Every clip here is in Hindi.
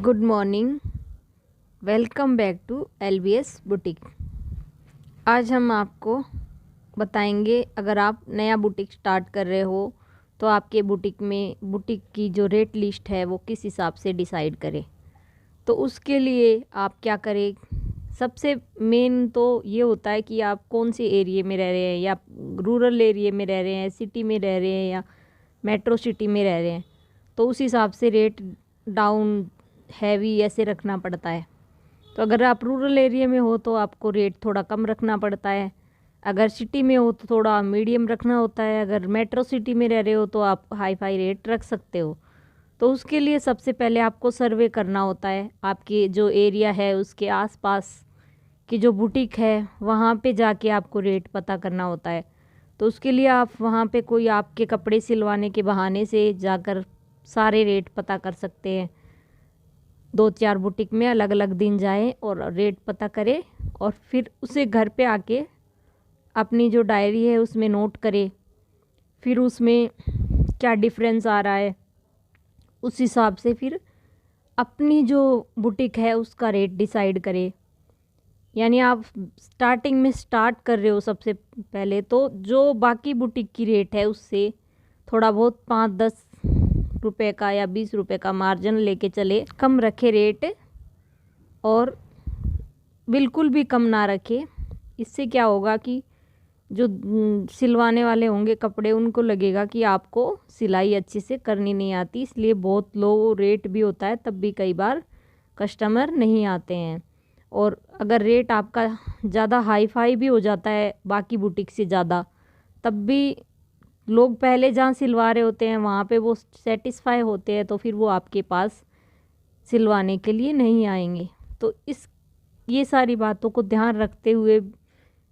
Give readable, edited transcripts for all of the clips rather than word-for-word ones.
Good morning. Welcome back to LBS boutique. आज हम आपको बताएंगे, अगर आप नया बुटीक स्टार्ट कर रहे हो तो आपके बुटीक की जो रेट लिस्ट है वो किस हिसाब से डिसाइड करें। तो उसके लिए आप क्या करें, सबसे मेन तो ये होता है कि आप कौन से एरिया में रह रहे हैं, या रूरल एरिया में रह रहे हैं, सिटी में रह रहे हैं, या मेट्रो सिटी में रह रहे हैं। तो उस हिसाब से रेट डाउन हैवी ऐसे रखना पड़ता है। तो अगर आप रूरल एरिया में हो तो आपको रेट थोड़ा कम रखना पड़ता है, अगर सिटी में हो तो थोड़ा मीडियम रखना होता है, अगर मेट्रो सिटी में रह रहे हो तो आप हाई फाई रेट रख सकते हो। तो उसके लिए सबसे पहले आपको सर्वे करना होता है, आपके जो एरिया है उसके आसपास की जो बुटीक है वहाँ पे जाके आपको रेट पता करना होता है। तो उसके लिए आप वहाँ पे कोई आपके कपड़े सिलवाने के बहाने से जाकर सारे रेट पता कर सकते हैं। 2-4 बुटीक में अलग अलग दिन जाएं और रेट पता करें, और फिर उसे घर पे आके अपनी जो डायरी है उसमें नोट करें। फिर उसमें क्या डिफरेंस आ रहा है उस हिसाब से फिर अपनी जो बुटीक है उसका रेट डिसाइड करें। यानी आप स्टार्टिंग में स्टार्ट कर रहे हो, सबसे पहले तो जो बाकी बुटीक की रेट है उससे थोड़ा बहुत 5-10 रुपए का या 20 रुपए का मार्जिन लेके चले, कम रखे रेट और बिल्कुल भी कम ना रखे। इससे क्या होगा कि जो सिलवाने वाले होंगे कपड़े उनको लगेगा कि आपको सिलाई अच्छे से करनी नहीं आती, इसलिए बहुत लो रेट भी होता है, तब भी कई बार कस्टमर नहीं आते हैं। और अगर रेट आपका ज़्यादा हाई फाई भी हो जाता है बाकी बुटीक से ज़्यादा, तब भी लोग पहले जहाँ सिलवा रहे होते हैं वहाँ पे वो सेटिस्फाई होते हैं, तो फिर वो आपके पास सिलवाने के लिए नहीं आएंगे। तो ये सारी बातों को ध्यान रखते हुए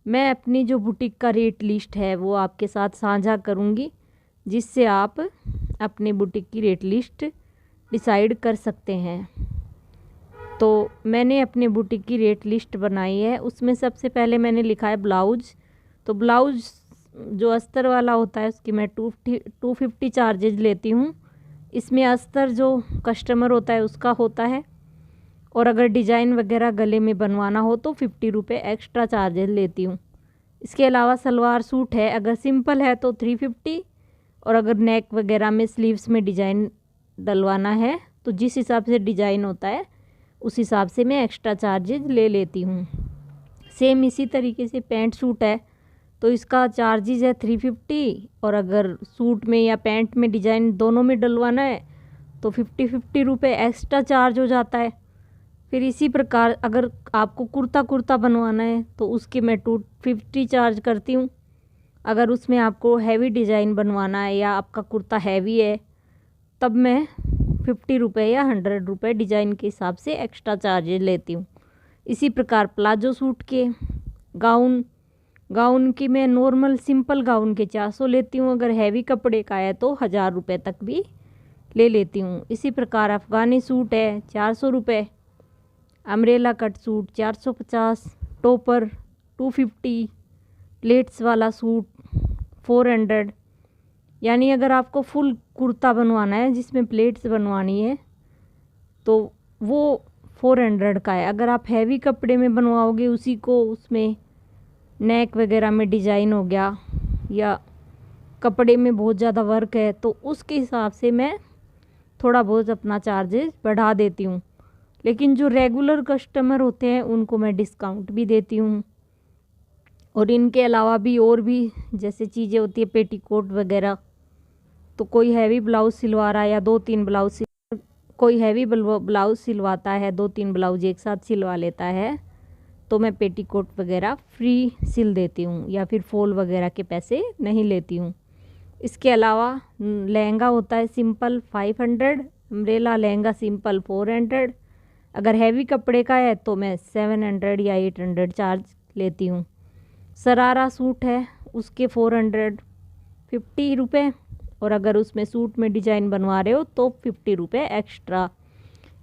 मैं अपनी जो बुटीक का रेट लिस्ट है वो आपके साथ साझा करूँगी, जिससे आप अपने बुटीक की रेट लिस्ट डिसाइड कर सकते हैं। तो मैंने अपने बुटीक की रेट लिस्ट बनाई है, उसमें सबसे पहले मैंने लिखा है ब्लाउज। तो ब्लाउज जो अस्तर वाला होता है उसकी मैं 250 चार्जेज लेती हूँ। इसमें अस्तर जो कस्टमर होता है उसका होता है, और अगर डिज़ाइन वगैरह गले में बनवाना हो तो 50 रुपये एक्स्ट्रा चार्जेस लेती हूँ। इसके अलावा सलवार सूट है, अगर सिंपल है तो 350, और अगर नेक वगैरह में स्लीव्स में डिज़ाइन डलवाना है तो जिस हिसाब से डिज़ाइन होता है उस हिसाब से मैं एक्स्ट्रा चार्जेज ले लेती हूँ। सेम इसी तरीके से पैंट सूट है तो इसका चार्जेज है 350, और अगर सूट में या पैंट में डिज़ाइन दोनों में डलवाना है तो 50 रुपये एक्स्ट्रा चार्ज हो जाता है। फिर इसी प्रकार अगर आपको कुर्ता बनवाना है तो उसके मैं 250 चार्ज करती हूँ। अगर उसमें आपको हैवी डिज़ाइन बनवाना है या आपका कुर्ता हैवी है तब मैं 50 रुपये या 100 रुपये डिज़ाइन के हिसाब से एक्स्ट्रा चार्जेज लेती हूँ। इसी प्रकार प्लाजो सूट के गाउन की मैं नॉर्मल सिंपल गाउन के 400 लेती हूँ, अगर हैवी कपड़े का है तो 1000 रुपये तक भी ले लेती हूँ। इसी प्रकार अफ़गानी सूट है 400 रुपये, umbrella cut suit 450, topper 250, plates वाला सूट 400। यानी अगर आपको फुल कुर्ता बनवाना है जिसमें प्लेट्स बनवानी है तो वो 400 का है। अगर आप हैवी कपड़े में बनवाओगे उसी को, उसमें नेक वगैरह में डिज़ाइन हो गया या कपड़े में बहुत ज़्यादा वर्क है तो उसके हिसाब से मैं थोड़ा बहुत अपना चार्जेस बढ़ा देती हूँ। लेकिन जो रेगुलर कस्टमर होते हैं उनको मैं डिस्काउंट भी देती हूँ। और इनके अलावा भी और भी जैसे चीज़ें होती है, पेटीकोट वगैरह, तो कोई हैवी ब्लाउज़ सिलवा रहा है या 2-3 ब्लाउज, कोई हैवी ब्लाउज़ सिलवाता है 2-3 ब्लाउज एक साथ सिलवा लेता है, तो मैं पेटीकोट वगैरह फ्री सिल देती हूँ या फिर फॉल वगैरह के पैसे नहीं लेती हूँ। इसके अलावा लहंगा होता है सिंपल 500, अम्ब्रेला लहंगा सिंपल 400, अगर हैवी कपड़े का है तो मैं 700 या 800 चार्ज लेती हूँ। सरारा सूट है उसके 450 रुपये, और अगर उसमें सूट में डिज़ाइन बनवा रहे हो तो 50 रुपये एक्स्ट्रा।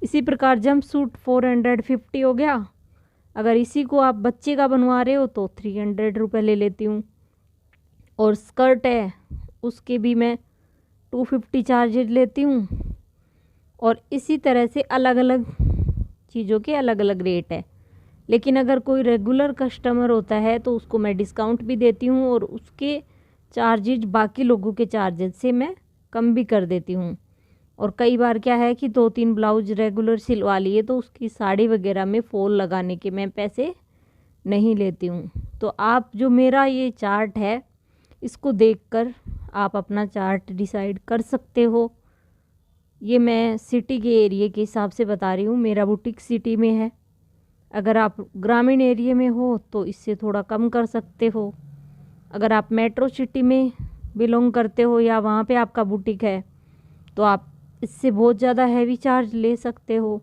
इसी प्रकार जंप सूट 450 हो गया, अगर इसी को आप बच्चे का बनवा रहे हो तो 300 रुपये ले लेती हूँ। और स्कर्ट है उसके भी मैं 250 चार्जेज लेती हूँ। और इसी तरह से अलग अलग चीज़ों के अलग अलग रेट है। लेकिन अगर कोई रेगुलर कस्टमर होता है तो उसको मैं डिस्काउंट भी देती हूँ और उसके चार्जेज बाकी लोगों के चार्जेज से मैं कम भी कर देती हूँ। और कई बार क्या है कि 2-3 ब्लाउज रेगुलर सिलवा लिए तो उसकी साड़ी वगैरह में फॉल लगाने के मैं पैसे नहीं लेती हूँ। तो आप जो मेरा ये चार्ट है इसको देखकर आप अपना चार्ट डिसाइड कर सकते हो। ये मैं सिटी के एरिया के हिसाब से बता रही हूँ, मेरा बुटीक सिटी में है। अगर आप ग्रामीण एरिया में हो तो इससे थोड़ा कम कर सकते हो। अगर आप मेट्रो सिटी में बिलोंग करते हो या वहाँ पे आपका बुटीक है तो आप इससे बहुत ज़्यादा हैवी चार्ज ले सकते हो।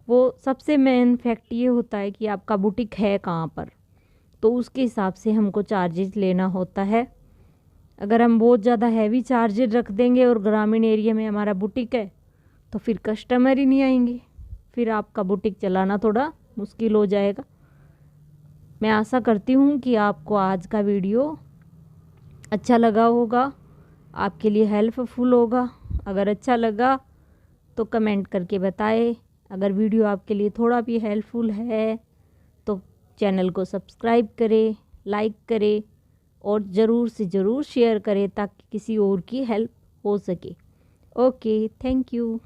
वो सबसे मेन फैक्ट ये होता है कि आपका बुटीक है कहाँ पर, तो उसके हिसाब से हमको चार्जेस लेना होता है। अगर हम बहुत ज़्यादा हैवी चार्जेस रख देंगे और ग्रामीण एरिया में हमारा बुटीक है तो फिर कस्टमर ही नहीं आएंगे, फिर आपका बुटीक चलाना थोड़ा मुश्किल हो जाएगा। मैं आशा करती हूँ कि आपको आज का वीडियो अच्छा लगा होगा, आपके लिए हेल्पफुल होगा। अगर अच्छा लगा तो कमेंट करके बताएं। अगर वीडियो आपके लिए थोड़ा भी हेल्पफुल है तो चैनल को सब्सक्राइब करें, लाइक करें और ज़रूर से ज़रूर शेयर करें ताकि किसी और की हेल्प हो सके। Okay, thank you.